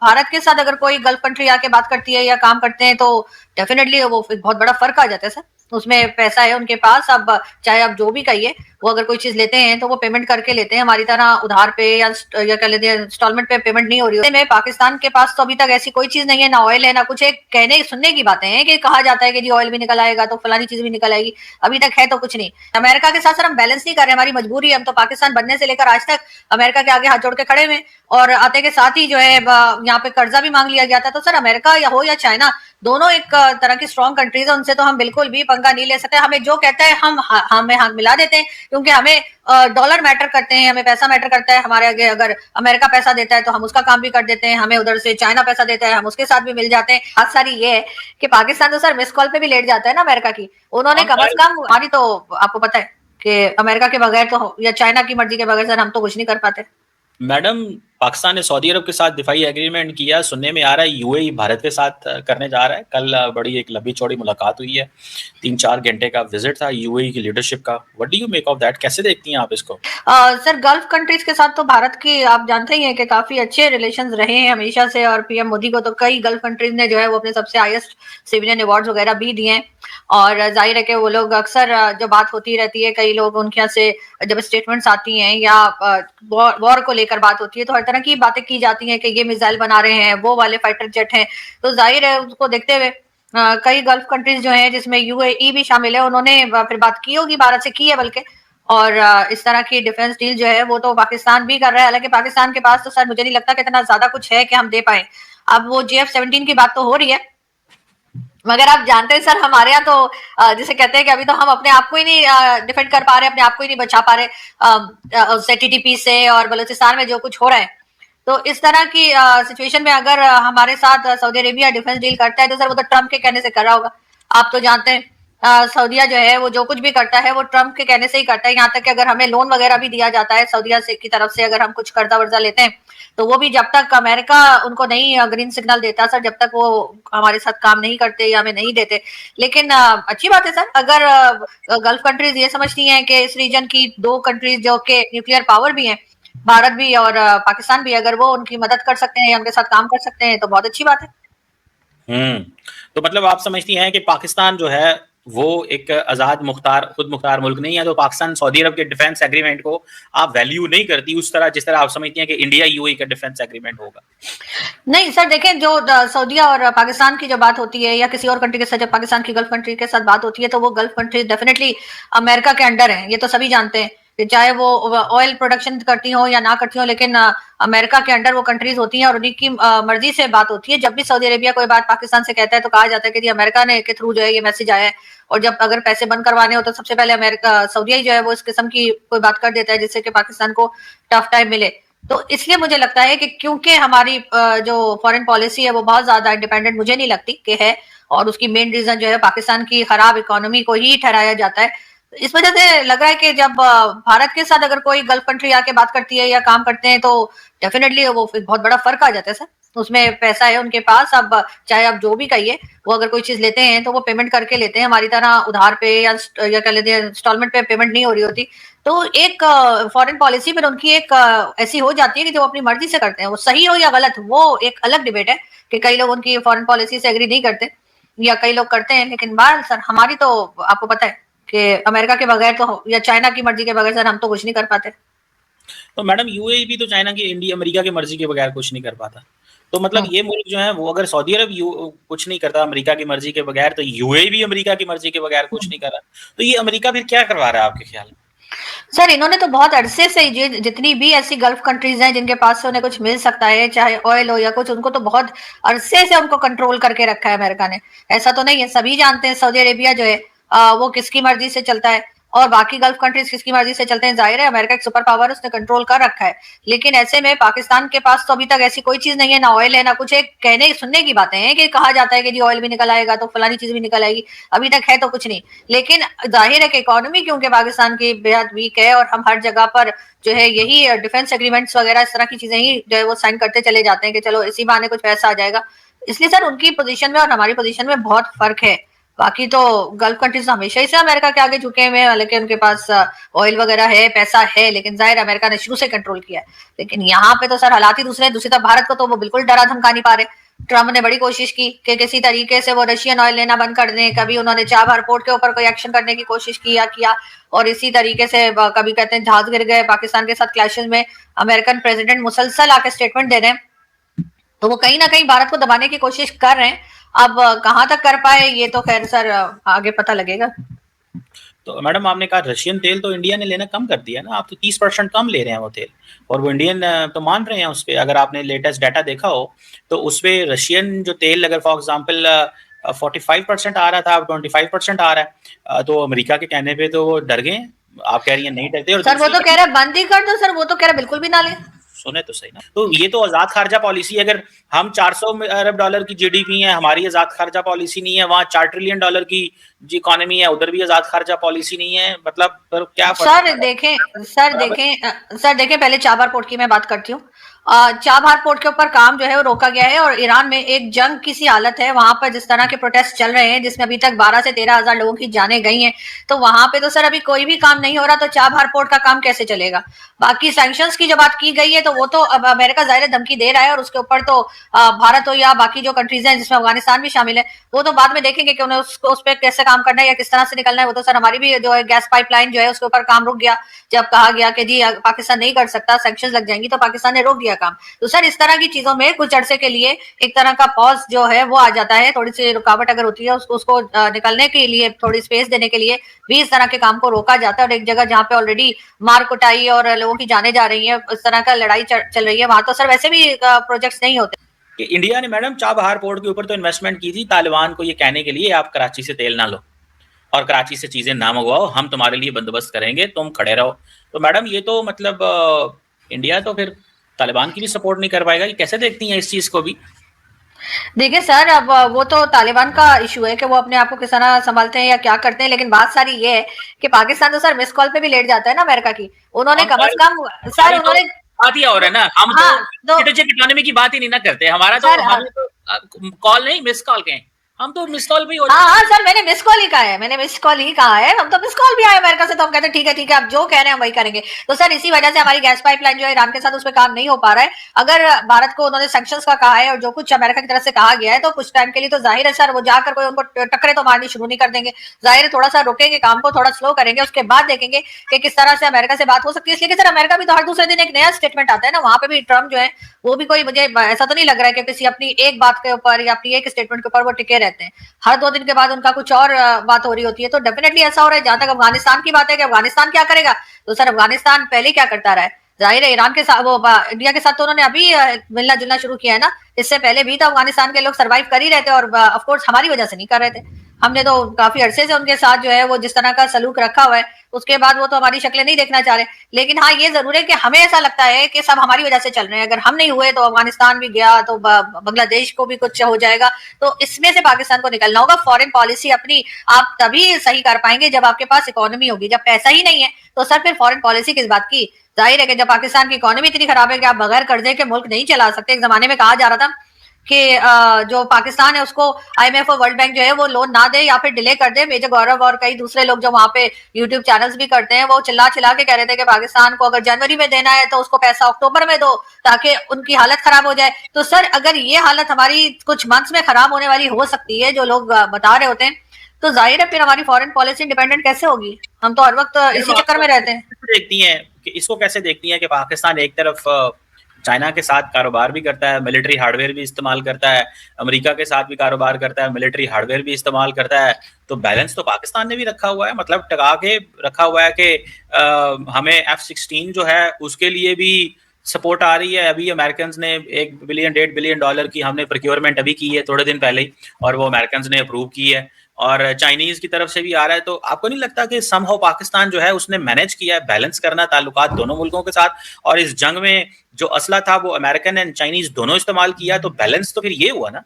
भारत के साथ अगर कोई गल्फ कंट्री आके बात करती है या काम करते हैं तो डेफिनेटली वो एक बहुत बड़ा फर्क आ जाता है सर। उसमें पैसा है उनके पास, अब चाहे आप जो भी कहिए, वो अगर कोई चीज लेते हैं तो वो पेमेंट करके लेते हैं, हमारी तरह उधार पे या कह लेते हैं इंस्टॉलमेंट पे पेमेंट नहीं हो रही है। पाकिस्तान के पास तो अभी तक ऐसी कोई चीज नहीं है, ना ऑयल है ना कुछ है। कहने सुनने की बातें हैं कि कहा जाता है कि जी ऑयल भी निकल आएगा तो फलानी चीज भी निकल आएगी, अभी तक है तो कुछ नहीं। अमेरिका के साथ सर हम बैलेंस नहीं कर रहे, हमारी मजबूरी है। हम तो पाकिस्तान बनने से लेकर आज तक अमेरिका के आगे हाथ जोड़ के खड़े हुए, और आते के साथ ही जो है यहाँ पे कर्जा भी मांग लिया गया था। तो सर अमेरिका या हो या चाइना, दोनों एक तरह की स्ट्रॉन्ग कंट्रीज है, उनसे तो हम बिल्कुल भी पंगा नहीं ले सकते। हमें जो कहता है हम हमें हाथ मिला देते हैं, क्योंकि हमें डॉलर मैटर करते हैं, हमें पैसा मैटर करता है। हमारे आगे अगर अमेरिका पैसा देता है तो हम उसका काम भी कर देते हैं, हमें उधर से चाइना पैसा देता है हम उसके साथ भी मिल जाते हैं। बात सारी ये है कि पाकिस्तान तो सर मिस कॉल पे भी लेट जाता है ना अमेरिका की। उन्होंने कम से कम, हमारी तो आपको पता है कि अमेरिका के बगैर तो या चाइना की मर्जी के बगैर सर हम तो कुछ नहीं कर पाते। मैडम, पाकिस्तान ने सऊदी अरब के साथ दिफाई एग्रीमेंट किया, सुनने में आ रहा है यूएई भारत के साथ करने जा रहा है। कल बड़ी एक लंबी चौड़ी मुलाकात हुई है, 3-4 घंटे का विजिट था यूएई की लीडरशिप का। What do you make of that? कैसे देखती हैं आप इसको? सर गल्फ कंट्रीज के साथ तो भारत की आप जानते ही हैं कि काफी अच्छे रिलेशंस रहे हैं हमेशा से, और पीएम मोदी को तो कई गल्फ कंट्रीज ने जो है वो अपने सबसे हाईएस्ट सिविलियन अवार्ड्स वगैरह भी दिए हैं। और जाहिर है कि वो लोग अक्सर जो बात होती रहती है, कई लोग उनके यहाँ से जब स्टेटमेंट्स आती हैं या वॉर को लेकर बात होती है तो हर तरह की बातें की जाती हैं कि ये मिसाइल बना रहे हैं, वो वाले फाइटर जेट हैं। तो जाहिर है उसको देखते हुए कई गल्फ कंट्रीज जो हैं जिसमें यूएई भी शामिल है, उन्होंने फिर बात की होगी, भारत से की है बल्कि। और इस तरह की डिफेंस डील जो है वो तो पाकिस्तान भी कर रहा है। हालांकि पाकिस्तान के पास तो सर मुझे नहीं लगता कि इतना ज्यादा कुछ है कि हम दे पाए। अब वो JF-17 की बात तो हो रही है, मगर आप जानते हैं सर हमारे यहाँ तो जिसे कहते हैं कि अभी तो हम अपने आप को ही नहीं डिफेंड कर पा रहे, अपने आप को ही नहीं बचा पा रहे TTP से और बलूचिस्तान में जो कुछ हो रहा है। तो इस तरह की सिचुएशन में अगर हमारे साथ सऊदी अरेबिया डिफेंस डील करता है तो सर वो तो ट्रम्प के कहने से कर रहा होगा। आप तो जानते हैं सऊदिया जो है वो जो कुछ भी करता है वो ट्रम्प के कहने से ही करता है। यहाँ तक कि अगर हमें लोन वगैरह भी दिया जाता है सऊदिया से की तरफ से, अगर हम कुछ कर्जा वर्जा लेते हैं तो वो भी जब तक अमेरिका उनको नहीं ग्रीन सिग्नल देता सर, जब तक वो हमारे साथ काम नहीं करते या हमें नहीं देते। लेकिन अच्छी बात है सर, अगर गल्फ कंट्रीज ये समझती हैं कि इस रीजन की दो कंट्रीज जो कि न्यूक्लियर पावर भी हैं, भारत भी और पाकिस्तान भी, अगर वो उनकी मदद कर सकते हैं या उनके साथ काम कर सकते हैं तो बहुत अच्छी बात है। तो मतलब आप समझती हैं कि पाकिस्तान जो है वो एक आजाद मुख्तार खुद मुख्तार मुल्क नहीं है, तो पाकिस्तान सऊदी अरब के डिफेंस एग्रीमेंट को आप वैल्यू नहीं करती उस तरह जिस तरह आप समझती हैं कि इंडिया यूएई का डिफेंस एग्रीमेंट होगा? नहीं सर, देखें जो सऊदिया और पाकिस्तान की जो बात होती है या किसी और कंट्री के साथ जब पाकिस्तान की गल्फ कंट्री के साथ बात होती है तो वो गल्फ कंट्री डेफिनेटली अमेरिका के अंडर है। ये तो सभी जानते हैं कि चाहे वो ऑयल प्रोडक्शन करती हो या ना करती हो, लेकिन अमेरिका के अंडर वो कंट्रीज होती हैं और उन्हीं की मर्जी से बात होती है। जब भी सऊदी अरेबिया कोई बात पाकिस्तान से कहता है तो कहा जाता है कि अमेरिका ने के थ्रू जो है ये मैसेज आया है, और जब अगर पैसे बंद करवाने हो तो सबसे पहले अमेरिका सऊदिया ही जो है वो इस किस्म की कोई बात कर देता है जिससे कि पाकिस्तान को टफ टाइम मिले। तो इसलिए मुझे लगता है कि क्योंकि हमारी जो फॉरेन पॉलिसी है वो बहुत ज्यादा इंडिपेंडेंट मुझे नहीं लगती कि है, और उसकी मेन रीजन जो है पाकिस्तान की खराब इकोनॉमी को ही ठहराया जाता है। इस वजह से लग रहा है कि जब भारत के साथ अगर कोई गल्फ कंट्री आके बात करती है या काम करते हैं तो डेफिनेटली वो एक बहुत बड़ा फर्क आ जाता है सर। उसमें पैसा है उनके पास, अब चाहे आप जो भी कहिए, वो अगर कोई चीज लेते हैं तो वो पेमेंट करके लेते हैं, हमारी तरह उधार पे या कह लेते हैं इंस्टॉलमेंट पे पेमेंट नहीं हो रही होती। तो एक फॉरेन पॉलिसी फिर उनकी एक ऐसी हो जाती है कि जो अपनी मर्जी से करते हैं, वो सही हो या गलत वो एक अलग डिबेट है कि कई लोग उनकी फॉरेन पॉलिसी से एग्री नहीं करते या कई लोग करते हैं। लेकिन बात सर हमारी तो आपको पता है कि अमेरिका के बगैर तो या चाइना की मर्जी के बगैर सर हम तो कुछ नहीं कर पाते। तो मैडम यूएई भी तो चाइना की इंडिया अमेरिका की मर्जी के बगैर कुछ नहीं कर पाता। तो मतलब ये मुल्क जो है वो अगर सऊदी अरब कुछ नहीं करता अमेरिका की मर्जी के बगैर, तो यूएई भी अमेरिका की मर्जी के बगैर कुछ नहीं कर रहा। तो ये अमेरिका फिर क्या करवा रहा है आपके ख्याल में? सर इन्होंने तो बहुत अरसे से जितनी भी ऐसी गल्फ कंट्रीज हैं जिनके पास से उन्हें कुछ मिल सकता है, चाहे ऑयल हो या कुछ, उनको तो बहुत अरसे से उनको कंट्रोल करके रखा है अमेरिका ने। ऐसा तो नहीं है, सभी जानते हैं सऊदी अरेबिया जो है वो किसकी मर्जी से चलता है और बाकी गल्फ कंट्रीज किसकी मर्जी से चलते हैं। जाहिर है अमेरिका एक सुपर पावर, उसने कंट्रोल कर रखा है। लेकिन ऐसे में पाकिस्तान के पास तो अभी तक ऐसी कोई चीज नहीं है, ना ऑयल है ना कुछ है। कहने सुनने की बातें हैं कि कहा जाता है कि जी ऑयल भी निकल आएगा तो फलानी चीज भी निकल आएगी, अभी तक है तो कुछ नहीं। लेकिन जाहिर है कि इकोनॉमी क्योंकि पाकिस्तान की बेहद वीक है और हम हर जगह पर जो है यही डिफेंस एग्रीमेंट्स वगैरह इस तरह की चीजें ही जो है वो साइन करते चले जाते हैं कि चलो इसी बहाने कुछ पैसा आ जाएगा। इसलिए सर उनकी पोजीशन में और हमारी पोजीशन में बहुत फर्क है। बाकी तो गल्फ कंट्रीज हमेशा ही से अमेरिका के आगे झुके हुए हैं, हालांकि उनके पास ऑयल वगैरह है, पैसा है, लेकिन जाहिर अमेरिका ने शुरू से कंट्रोल किया है। लेकिन यहाँ पे तो सर हालात ही दूसरे हैं। दूसरी तरफ भारत को तो वो बिल्कुल डरा धमका नहीं पा रहे। ट्रम्प ने बड़ी कोशिश की कि किसी तरीके से वो रशियन ऑयल लेना बंद कर दें, कभी उन्होंने चाबहार पोर्ट के ऊपर कोई एक्शन करने की कोशिश किया और इसी तरीके से कभी कहते हैं जहाज गिर गए पाकिस्तान के साथ क्लैशेस में। अमेरिकन प्रेसिडेंट मुसलसल आके स्टेटमेंट दे रहे हैं, तो वो कहीं ना कहीं भारत को दबाने की कोशिश कर रहे हैं। अब कहां तक कर पाए ये तो खैर सर आगे पता लगेगा। तो मैडम आपने कहा रशियन तेल तो इंडिया ने लेना कम कर दिया ना, आप तो 30% कम ले रहे हैं वो तेल, और वो इंडियन तो मान रहे हैं उस पर। अगर आपने लेटेस्ट डाटा देखा हो तो उस पर रशियन जो तेल अगर फॉर एग्जाम्पल 45% आ रहा था, अब 25% आ रहा है। तो अमेरिका के कहने पे तो वो डर गए। आप कह रही हैं नहीं डरते, और सर वो तो कह रहा है बंद ही कर दो, सर वो तो कह रहा है बिल्कुल भी ना ले। सुने तो सही ना, तो ये तो आजाद खारजा पॉलिसी। अगर हम 400 अरब डॉलर की जीडीपी है, हमारी आजाद खारजा पॉलिसी नहीं है, वहां 4 ट्रिलियन डॉलर की जी इकोनॉमी है, उधर भी आजाद खारजा पॉलिसी नहीं है, मतलब पर क्या सर देखें सर देखें पहले चाबहार पोर्ट की मैं बात करती हूँ। चाबहार पोर्ट के ऊपर काम जो है वो रोका गया है, और ईरान में एक जंग की सी हालत है वहां पर, जिस तरह के प्रोटेस्ट चल रहे हैं जिसमें अभी तक 12 से 13,000 लोगों की जानें गई हैं, तो वहां पे तो सर अभी कोई भी काम नहीं हो रहा, तो चाबहार पोर्ट का काम कैसे चलेगा। बाकी सैंक्शंस की जो बात की गई है तो वो तो अब अमेरिका जाहिर धमकी दे रहा है, और उसके ऊपर तो भारत हो या बाकी जो कंट्रीज हैं जिसमें अफगानिस्तान भी शामिल है, वो तो बाद में देखेंगे कि उन्हें उस पर कैसे काम करना है या किस तरह से निकलना है। वो तो सर हमारी भी जो है गैस पाइपलाइन जो है उसके ऊपर काम रुक गया, जब कहा गया कि जी पाकिस्तान नहीं कर सकता, सैंक्शंस लग जाएंगी, तो पाकिस्तान ने रोक दिया काम। तो सर इस तरह की चीजों में कुछ अरसे के लिए एक तरह का पॉज जो है वो आ जाता है, थोड़ी सी रुकावट अगर होती है उसको निकलने के लिए, थोड़ी स्पेस देने के लिए भी इस तरह के काम को रोका जाता है। और एक जगह जहाँ पे ऑलरेडी मार कुटाई और लोगों की जाने जा रही है, इस तरह का लड़ाई चल रही है, वहां तो सर वैसे भी प्रोजेक्ट्स नहीं होते। कि इंडिया ने मैडम चाबहार पोर्ट के ऊपर तो इन्वेस्टमेंट की थी तालिबान को ये कहने के लिए आप कराची से तेल ना लो और कराची से चीजें ना मंगवाओ, हम तुम्हारे लिए बंदोबस्त करेंगे, तुम खड़े रहो। तो मैडम ये तो मतलब इंडिया तो फिर तालिबान की भी सपोर्ट नहीं कर पाएगा। ये कैसे देखती हैं इस चीज को भी? देखिए सर अब वो तो तालिबान का इशू है कि वो अपने आप को किस तरह संभालते हैं या क्या करते हैं, लेकिन बात सारी ये है कि पाकिस्तान तो सर मिस कॉल पे भी लेट जाता है ना अमेरिका की। उन्होंने कम से कम सर उन्होंने बात ही और है ना, हम हाँ तो इकोनॉमी की बात ही नहीं ना करते। हमारा तो हम तो कॉल नहीं मिस कॉल के, हम तो मिस कॉल भी हो हाँ सर मैंने मिस कॉल ही कहा है, मैंने मिस कॉल ही कहा है। हम तो मिस कॉल भी आए अमेरिका से, तो हम कहते हैं ठीक है आप जो कह रहे हैं हम वही करेंगे। तो सर इसी वजह से हमारी गैस पाइपलाइन जो है ईरान के साथ उस पर काम नहीं हो पा रहा है। अगर भारत को उन्होंने सैंक्शंस का कहा है और जो कुछ अमेरिका की तरफ से कहा गया है, तो कुछ टाइम के लिए तो जाहिर है सर वो जाकर कोई उनको टक्करे तो मारनी शुरू नहीं कर देंगे। जाहिर है थोड़ा सा रोकेंगे, काम को थोड़ा स्लो करेंगे, उसके बाद देखेंगे कि किस तरह से अमेरिका से बात हो सकती है। इसलिए सर अमेरिका भी तो हर दूसरे दिन एक नया स्टेटमेंट आता है ना, वहां पे भी ट्रम्प जो है वो भी कोई, मुझे ऐसा तो नहीं लग रहा है कि किसी अपनी एक बात के ऊपर या अपनी एक स्टेटमेंट के ऊपर वो टिके रहते हैं। हर 2 दिन के बाद उनका कुछ और बात हो रही होती है। तो डेफिनेटली ऐसा हो रहा है। जहां तक अफगानिस्तान की बात है कि अफगानिस्तान क्या करेगा, तो सर अफगानिस्तान पहले क्या करता रहा है, जाहिर है ईरान के साथ वो इंडिया के साथ तो उन्होंने अभी मिलना जुलना शुरू किया है ना। इससे पहले भी तो अफगानिस्तान के लोग सर्वाइव कर ही रहे थे, और ऑफ कोर्स हमारी वजह से नहीं कर रहे थे। हमने तो काफी अरसे से उनके साथ जो है वो जिस तरह का सलूक रखा हुआ है, उसके बाद वो तो हमारी शक्लें नहीं देखना चाह रहे। लेकिन हाँ ये जरूर है कि हमें ऐसा लगता है कि सब हमारी वजह से चल रहे हैं। अगर हम नहीं हुए तो अफगानिस्तान भी गया, तो बांग्लादेश को भी कुछ हो जाएगा। तो इसमें से पाकिस्तान को निकलना होगा। फॉरेन पॉलिसी अपनी आप तभी सही कर पाएंगे जब आपके पास इकोनॉमी होगी। जब पैसा ही नहीं है तो सर फिर फॉरेन पॉलिसी किस बात की। जाहिर है कि जब पाकिस्तान की इकोनॉमी इतनी खराब है कि आप बगैर कर्जे के मुल्क नहीं चला सकते। एक जमाने में कहा जा रहा था कि जो पाकिस्तान है उसको आईएमएफ और वर्ल्ड बैंक जो है वो लोन ना दे या फिर डिले कर दे। मेजर गौरव और कई दूसरे लोग जो वहां पे यूट्यूब चैनल्स भी करते हैं, वो चिल्ला चिल्ला के कह रहे थे कि पाकिस्तान को अगर जनवरी में देना है तो उसको पैसा अक्टूबर में दो, ताकि उनकी हालत खराब हो जाए। तो सर अगर ये हालत हमारी कुछ मंथ्स में खराब होने वाली हो सकती है जो लोग बता रहे होते हैं, तो जाहिर है फिर हमारी फॉरेन पॉलिसी इंडिपेंडेंट कैसे होगी। हम तो हर वक्त इसी चक्कर में रहते हैं। देखती हैं कि इसको कैसे देखती हैं कि पाकिस्तान एक तरफ चाइना के साथ कारोबार भी करता है, मिलिट्री हार्डवेयर भी इस्तेमाल करता है, अमेरिका के साथ भी कारोबार करता है, मिलिट्री हार्डवेयर भी इस्तेमाल करता है, तो बैलेंस तो पाकिस्तान ने भी रखा हुआ है, मतलब टका के रखा हुआ है कि हमें F-16 जो है उसके लिए भी सपोर्ट आ रही है। अभी अमेरिकन ने 1 बिलियन 1.5 बिलियन डॉलर की हमने प्रोक्योरमेंट अभी की है थोड़े दिन पहले ही, और वो अमेरिकन ने अप्रूव की है, और चाइनीज की तरफ से भी आ रहा है। तो आपको नहीं लगता कि समहाउ पाकिस्तान जो है उसने मैनेज किया है बैलेंस करना ताल्लुकात दोनों मुल्कों के साथ, और इस जंग में जो असला था वो अमेरिकन एंड चाइनीज दोनों इस्तेमाल किया, तो बैलेंस तो फिर ये हुआ ना।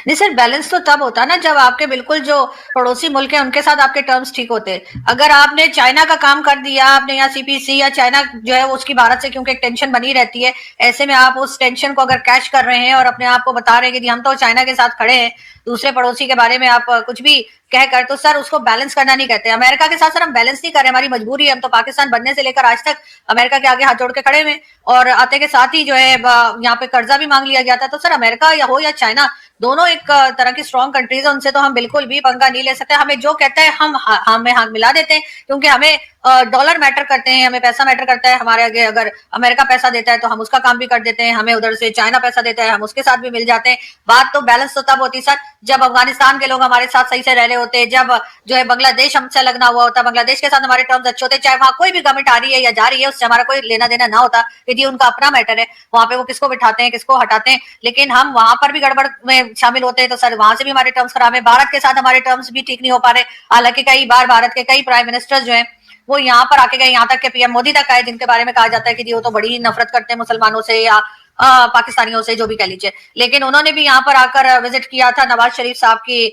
नहीं सर बैलेंस तो तब होता ना जब आपके बिल्कुल जो पड़ोसी मुल्क है उनके साथ आपके टर्म्स ठीक होते। अगर आपने चाइना का काम कर दिया, आपने यहाँ सीपीसी या चाइना जो है उसकी भारत से क्योंकि एक टेंशन बनी रहती है, ऐसे में आप उस टेंशन को अगर कैश कर रहे हैं और अपने आप को बता रहे हैं कि हम तो चाइना के साथ खड़े हैं, दूसरे पड़ोसी के बारे में आप कुछ भी कहकर, तो सर उसको बैलेंस करना नहीं कहते। अमेरिका के साथ सर हम बैलेंस नहीं कर रहे, हमारी मजबूरी है। हम तो पाकिस्तान बनने से लेकर आज तक अमेरिका के आगे हाथ जोड़ के खड़े हुए, और आते के साथ ही जो है यहाँ पे कर्जा भी मांग लिया गया था। तो सर अमेरिका या हो या चाइना, दोनों एक तरह की स्ट्रॉन्ग कंट्रीज है, उनसे तो हम बिल्कुल भी पंगा नहीं ले सकते। हमें जो कहता है हम हमें हाथ मिला देते हैं, क्योंकि हमें डॉलर मैटर करते हैं, हमें पैसा मैटर करता है। हमारे आगे अगर अमेरिका पैसा देता है तो हम उसका काम भी कर देते हैं, हमें उधर से चाइना पैसा देता है हम उसके साथ भी मिल जाते हैं। बात तो बैलेंस तो तब होती सर जब अफगानिस्तान के लोग हमारे साथ सही से रह रहे होते, जब जो है बांग्लादेश हमसे लगना हुआ होता, बांग्लादेश के साथ हमारे टर्म्स अच्छे होते, चाहे वहां कोई भी गवर्नमेंट आ रही है या जा रही है उससे हमारा कोई लेना देना ना होता, यदि उनका अपना मैटर है, वहां पे वो किसको बिठाते हैं किसको हटाते हैं। लेकिन हम वहां पर भी गड़बड़ में शामिल होते हैं तो सर वहां से भी हमारे टर्म्स खराब है। भारत के साथ हमारे टर्म्स भी ठीक नहीं हो पा रहे, हालांकि कई बार भारत के कई प्राइम मिनिस्टर्स जो है वो यहाँ पर आके गए, यहाँ तक के पीएम मोदी तक आए, जिनके बारे में कहा जाता है कि वो तो बड़ी ही नफरत करते हैं मुसलमानों से या पाकिस्तानियों से, जो भी कह लीजिए। लेकिन उन्होंने भी यहाँ पर आकर विजिट किया था नवाज शरीफ साहब की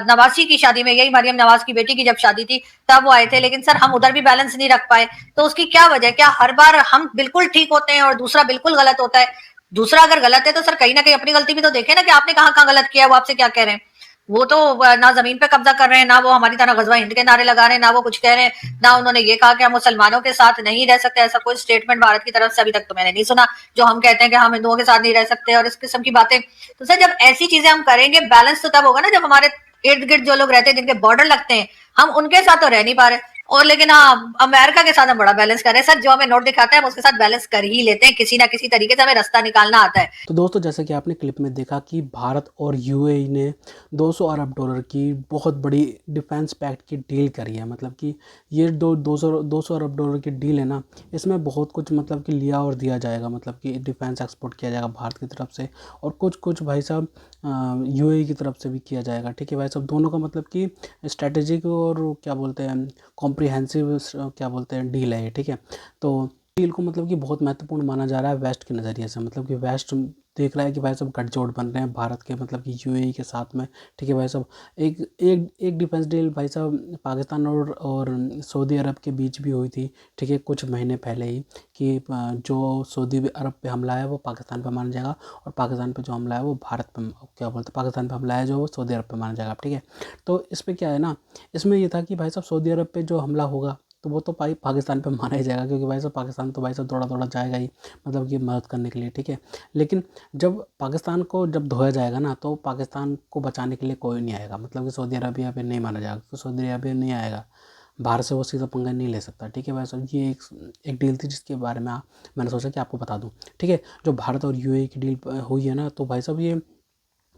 नवासी की शादी में, यही मरियम नवाज की बेटी की जब शादी थी तब वो आए थे। लेकिन सर हम उधर भी बैलेंस नहीं रख पाए, तो उसकी क्या वजह? क्या हर बार हम बिल्कुल ठीक होते हैं और दूसरा बिल्कुल गलत होता है? दूसरा अगर गलत है तो सर कहीं ना कहीं अपनी गलती भी तो देखे ना, कि आपने कहाँ कहाँ गलत किया है, वो आपसे क्या कह रहे हैं। वो तो ना जमीन पे कब्जा कर रहे हैं, ना वो हमारी तरह गजवा हिंद के नारे लगा रहे हैं, ना वो कुछ कह रहे हैं, ना उन्होंने ये कहा कि हम मुसलमानों के साथ नहीं रह सकते। ऐसा कोई स्टेटमेंट भारत की तरफ से अभी तक तो मैंने नहीं सुना जो हम कहते हैं कि हम हिंदुओं के साथ नहीं रह सकते और इस किस्म की बातें। तो सर जब ऐसी चीजें हम करेंगे, बैलेंस तो तब होगा ना जब हमारे इर्द गिर्द जो लोग रहते हैं जिनके बॉर्डर लगते हैं, हम उनके साथ तो रह नहीं पा रहे। और लेकिन हाँ अमेरिका के साथ हम बड़ा बैलेंस कर रहे हैं सर, जो हमें नोट दिखाता है हम उसके साथ बैलेंस कर ही लेते हैं, किसी ना किसी तरीके से हमें रास्ता निकालना आता है। तो दोस्तों, जैसे कि आपने क्लिप में देखा कि भारत और यूएई ने 200 अरब डॉलर की बहुत बड़ी डिफेंस पैक्ट की डील करी है। मतलब कि ये 200 अरब डॉलर की डील है ना, इसमें बहुत कुछ मतलब कि लिया और दिया जाएगा। मतलब कि डिफेंस एक्सपोर्ट किया जाएगा भारत की तरफ से, और कुछ भाई साहब यूएई की तरफ से भी किया जाएगा। ठीक है भाई साहब, दोनों का मतलब कि स्ट्रेटेजिक और क्या बोलते हैं कॉम्प्रिहेंसिव क्या बोलते हैं डील है ये। ठीक है, तो डील को मतलब कि बहुत महत्वपूर्ण माना जा रहा है वेस्ट के नज़रिए से। मतलब कि वेस्ट देख रहा है कि भाई साहब गठजोड़ बन रहे हैं भारत के मतलब कि यूएई के साथ में। ठीक है भाई साहब, एक एक एक डिफेंस डील भाई साहब पाकिस्तान और सऊदी अरब के बीच भी हुई थी। ठीक है, कुछ महीने पहले ही, कि जो सऊदी अरब पे हमला है वो पाकिस्तान पे माना जाएगा, और पाकिस्तान पे जो हमला है वो भारत पे क्या बोलते हैं पाकिस्तान पे हमला है जो वो सऊदी अरब पे माना जाएगा। ठीक है, तो इस पर क्या है ना, इसमें ये था कि भाई साहब सऊदी अरब पे जो हमला होगा तो वो तो पाकिस्तान पे माना ही जाएगा, क्योंकि भाई साहब पाकिस्तान तो भाई साहब थोड़ा थोड़ा जाएगा ही मतलब कि मदद करने के लिए। ठीक है, लेकिन जब पाकिस्तान को जब धोया जाएगा ना, तो पाकिस्तान को बचाने के लिए कोई नहीं आएगा। मतलब कि सऊदी अरबिया पे नहीं माना जाएगा, तो सऊदी अरबिया नहीं आएगा, भारत से वो सीधा पंगा नहीं ले सकता। ठीक है भाई साहब, ये एक डील थी जिसके बारे में मैंने सोचा कि आपको बता दूं। ठीक है, जो भारत और यूएई की डील हुई है ना, तो भाई साहब ये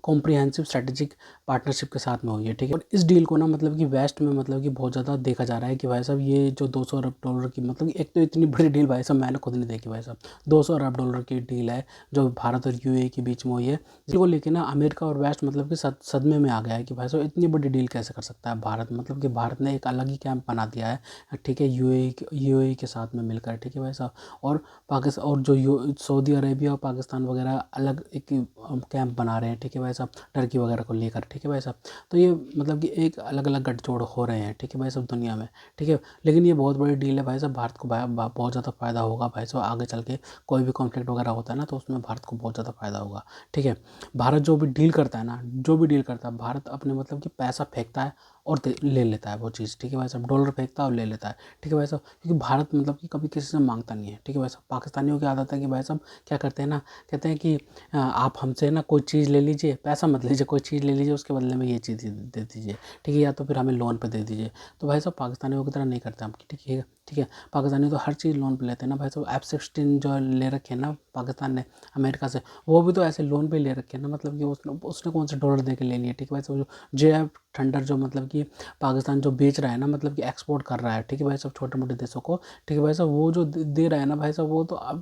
कॉम्प्रिहेंसिव स्ट्रेटेजिक पार्टनरशिप के साथ में हुई है। ठीक है, और इस डील को ना मतलब कि वेस्ट में मतलब कि बहुत ज़्यादा देखा जा रहा है कि भाई साहब ये जो 200 अरब डॉलर की मतलब कि एक तो इतनी बड़ी डील भाई साहब मैंने खुद नहीं देखी। भाई साहब 200 अरब डॉलर की डील है जो भारत और यूएई के बीच में हुई है, जिसको लेके ना अमेरिका और वेस्ट मतलब कि सदमे में आ गया है कि भाई साहब इतनी बड़ी डील कैसे कर सकता है भारत। मतलब कि भारत ने एक अलग ही कैंप बना दिया है। ठीक है, यूएई के साथ में मिलकर। ठीक है भाई साहब, और पाकिस्तान और जो सऊदी अरेबिया और पाकिस्तान वगैरह अलग एक कैंप बना रहे हैं। ठीक है भाई साहब, टर्की वगैरह को लेकर। ठीक है भाई साहब, तो ये मतलब कि एक अलग अलग गठजोड़ हो रहे हैं। ठीक है भाई साहब दुनिया में। ठीक है, लेकिन ये बहुत बड़ी डील है भाई साहब, भारत को बहुत ज़्यादा फ़ायदा होगा भाई साहब। आगे चल के कोई भी कॉन्फ्लिक्ट वगैरह होता है ना, तो उसमें भारत को बहुत ज़्यादा फ़ायदा होगा। ठीक है, भारत जो भी डील करता है ना, जो भी डील करता है भारत अपने मतलब कि पैसा फेंकता है और ले लेता है वो चीज़। ठीक है भाई साहब, डॉलर फेंकता है और ले लेता है। ठीक है भाई साहब, क्योंकि भारत मतलब कि कभी किसी से मांगता नहीं है। ठीक है भाई साहब, पाकिस्तानियों की आदत है कि भाई साहब क्या करते हैं ना, कहते हैं कि आप हमसे ना कोई चीज़ ले लीजिए, पैसा मत लीजिए, कोई चीज़ ले लीजिए उसके बदले में ये चीज़ दे दीजिए। ठीक है, या तो फिर हमें लोन पे दे दीजिए। तो भाई साहब पाकिस्तानियों की तरह नहीं करते हम। ठीक है, ठीक है, पाकिस्तानी तो हर चीज़ लोन पे लेते हैं ना भाई साहब। F-16 जो ले रखे हैं ना पाकिस्तान ने अमेरिका से, वो भी तो ऐसे लोन पे ले रखे हैं ना। मतलब कि उसने कौन से डॉलर दे के ले लिए। ठीक है भाई साहब, जो JF थंडर जो मतलब कि पाकिस्तान जो बेच रहा है ना, मतलब कि एक्सपोर्ट कर रहा है। ठीक है भाई साहब, छोटे मोटे देशों को। ठीक है भाई साहब, वो जो दे रहा है ना भाई साहब,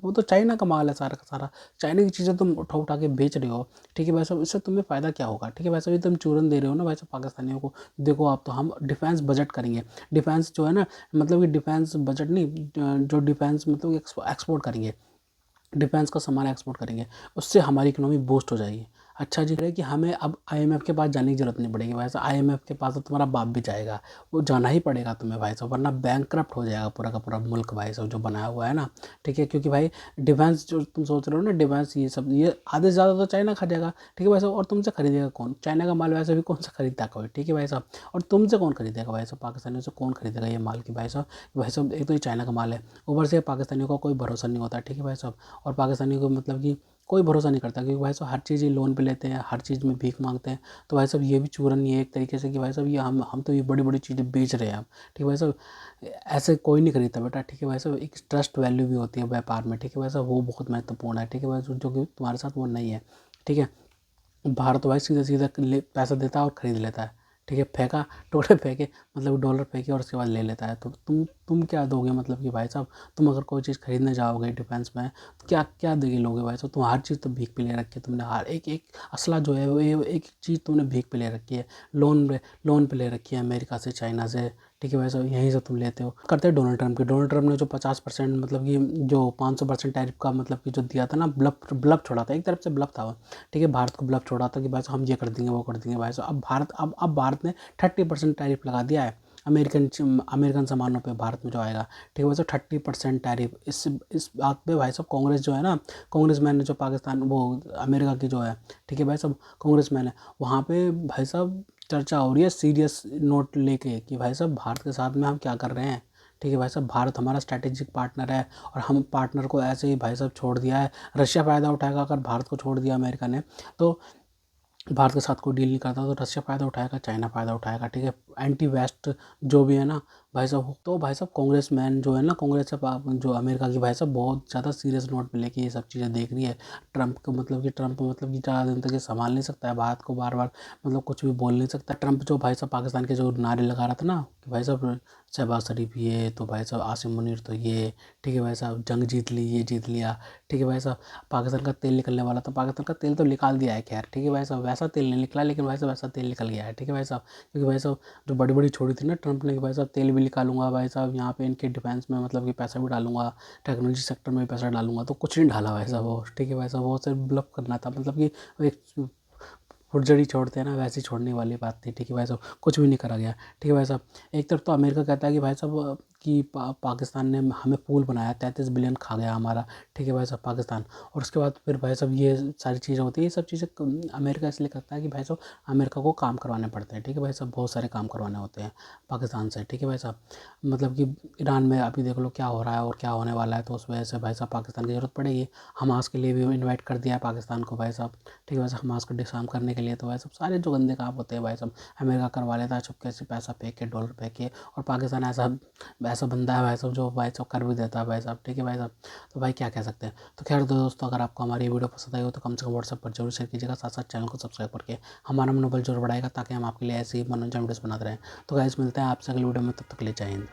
वो तो चाइना का माल है सारा का सारा। चाइना की चीज़ें तुम उठा उठा के बेच रहे हो। ठीक है भाई साहब, इससे तुम्हें फ़ायदा क्या होगा। ठीक है भाई साहब, ये तुम चूरन दे रहे हो ना भाई साहब पाकिस्तानियों को। देखो आप तो हम डिफेंस बजट करेंगे, डिफेंस जो है ना, मतलब कि डिफेंस बजट नहीं, जो डिफेंस मतलब एक्सपोर्ट करेंगे, डिफेंस का सामान एक्सपोर्ट करेंगे, उससे हमारी इकोनॉमी बूस्ट हो जाएगी। अच्छा जी, कि हमें अब आईएमएफ के पास जाने की ज़रूरत नहीं पड़ेगी भाई साहब, आईएमएफ के पास तो तुम्हारा बाप भी जाएगा, वो जाना ही पड़ेगा तुम्हें भाई साहब, वरना बैंकक्रप्ट हो जाएगा पूरा का पूरा मुल्क भाई साहब जो बनाया हुआ है ना, ठीक है। क्योंकि भाई डिफेंस जो तुम सोच रहे हो ना, डिफेंस ये सब, ये आधे से ज़्यादा तो चाइना खा जाएगा, ठीक है भाई साहब। और तुमसे खरीदेगा कौन? चाइना का माल वैसे भी कौन सा खरीदता है कोई, ठीक है भाई साहब। और तुमसे कौन खरीदेगा भाई साहब? पाकिस्तानियों से कौन खरीदेगा ये माल की भाई साहब? भाई साहब एक तो ये चाइना का माल है, ऊपर से पाकिस्तानियों का कोई भरोसा नहीं होता, ठीक है भाई साहब। और पाकिस्तानियों को मतलब कि कोई भरोसा नहीं करता, क्योंकि भाई साहब हर चीज़ ये लोन पे लेते हैं, हर चीज़ में भीख मांगते हैं। तो भाई साहब ये भी चूरन ही है एक तरीके से, कि भाई साहब ये हम तो ये बड़ी बड़ी चीज़ें बेच रहे हैं हम, ठीक है भाई साहब। ऐसे कोई नहीं खरीदता बेटा, ठीक है भाई साहब। एक ट्रस्ट वैल्यू भी होती है व्यापार में, ठीक है भाई साहब, वो बहुत महत्वपूर्ण है, ठीक है भाई साहब, जो कि तुम्हारे साथ वो नहीं है, ठीक है। भारत भाई सीधा सीधा पैसा देता है और खरीद लेता है, ठीक है। फेंका, टुकड़े फेंके, मतलब डॉलर फेंके और उसके बाद ले लेता है। तो तुम क्या दोगे, मतलब कि भाई साहब तुम अगर कोई चीज़ खरीदने जाओगे डिफेंस में, तो क्या क्या देगे लोगे भाई साहब? तुम हर चीज़ तो भीख पे ले रखी है तुमने, हर एक एक असला जो है वो एक चीज़ तुमने भीख पे ले रखी है, लोन पे ले रखी है अमेरिका से, चाइना से, ठीक है भाई साहब। यहीं से तुम लेते हो। करते हैं डोनाल्ड ट्रम्प की, डोनाल्ड ट्रम्प ने जो 50% मतलब कि जो 500% टैरिफ का मतलब कि जो दिया था ना, ब्लफ छोड़ा था, एक तरफ से ब्लफ था वो, ठीक है। भारत को ब्लफ छोड़ा था कि भाई साहब हम ये कर देंगे वो कर देंगे भाई साहब। अब भारत ने 30% टैरिफ लगा दिया है अमेरिकन सामानों पे भारत में जो आएगा, ठीक है भाई साहब। 30% टैरिफ, इस बात पे भाई साहब कांग्रेस जो है ना, कांग्रेसमैन ने जो पाकिस्तान वो अमेरिका की जो है, ठीक है भाई साहब, कांग्रेसमैन है वहाँ पे भाई साहब चर्चा हो रही है सीरियस नोट लेके, कि भाई साहब भारत के साथ में हम क्या कर रहे हैं, ठीक है भाई साहब। भारत हमारा स्ट्रैटेजिक पार्टनर है और हम पार्टनर को ऐसे ही भाई साहब छोड़ दिया है। रशिया फ़ायदा उठाएगा अगर भारत को छोड़ दिया अमेरिका ने, तो भारत के साथ कोई डील नहीं करता, तो रशिया फ़ायदा उठाएगा, चाइना फ़ायदा उठाएगा, ठीक है। एंटी वेस्ट जो भी है ना भाई साहब, तो भाई साहब कांग्रेसमैन जो है ना, कांग्रेस से जो अमेरिका की भाई साहब बहुत ज़्यादा सीरियस नोट पे लेके ये सब चीज़ें देख रही है। ट्रम्प को मतलब कि ज़्यादा दिन तक ये संभाल नहीं सकता है भारत को, बार बार मतलब कुछ भी बोल नहीं सकता। ट्रम्प जो भाई साहब पाकिस्तान के जो नारे लगा रहा था ना, कि भाई साहब शहबाज शरीफ ये, तो भाई साहब आसिम मुनीर तो ये, ठीक है भाई साहब, जंग जीत ली, ये जीत लिया, ठीक है भाई साहब। पाकिस्तान का तेल निकलने वाला था, पाकिस्तान का तेल तो निकाल दिया है खैर, ठीक है भाई साहब। वैसा तेल नहीं निकला, लेकिन भाई साहब वैसा तेल निकल गया है, ठीक है भाई साहब। क्योंकि भाई साहब जो बड़ी बड़ी छोड़ी थी ना ट्रम्प ने, कि भाई साहब तेल भी निकालूंगा भाई साहब, यहाँ पे इनके डिफेंस में मतलब कि पैसा भी डालूंगा, टेक्नोलॉजी सेक्टर में भी पैसा डालूंगा, तो कुछ नहीं डाला भाई साहब वो, ठीक है भाई साहब। वो सिर्फ ब्लफ करना था, मतलब कि एक फुटजड़ी छोड़ते हैं ना, वैसी छोड़ने वाली बात थी, ठीक है भाई साहब। कुछ भी नहीं करा गया, ठीक है भाई साहब। एक तरफ तो अमेरिका कहता है कि भाई साहब कि पाकिस्तान ने हमें पूल बनाया, 33 बिलियन खा गया हमारा, ठीक है भाई साहब पाकिस्तान। और उसके बाद फिर भाई साहब ये सारी चीज़ें होती है, ये सब चीज़ें अमेरिका इसलिए करता है कि भाई साहब अमेरिका को काम करवाने पड़ते हैं, ठीक है भाई साहब। बहुत सारे काम करवाने होते हैं पाकिस्तान से, ठीक है भाई साहब। मतलब कि ईरान में अभी देख लो क्या हो रहा है और क्या होने वाला है, तो उस वजह से भाई साहब पाकिस्तान की ज़रूरत पड़ेगी। हमास के लिए भी इन्वाइट कर दिया है पाकिस्तान को भाई साहब, ठीक है भाई साहब। हमास को डिसआर्म करने के लिए, तो भाई साहब सारे जो गंदे काम होते हैं भाई साहब अमेरिका करवा लेता है चुपके से, पैसा फेंक के, डॉलर फेंक के। और पाकिस्तान ऐसा ऐसा बंदा है भाई साहब जो भाई साहब कर भी देता है भाई साहब, ठीक है भाई साहब। तो भाई क्या कह सकते हैं। तो खैर दोस्तों, अगर आपको हमारी वीडियो पसंद आई हो तो कम से कम व्हाट्सएप पर जरूर शेयर कीजिएगा, साथ साथ चैनल को सब्सक्राइब करके हमारा मनोबल जरूर बढ़ाएगा, ताकि हम आपके लिए ऐसे ही मनोरंजन वीडियोस बनाते रहें। तो गाइस मिलते हैं आपसे अगली वीडियो में, तब तक के लिए जय हिंद।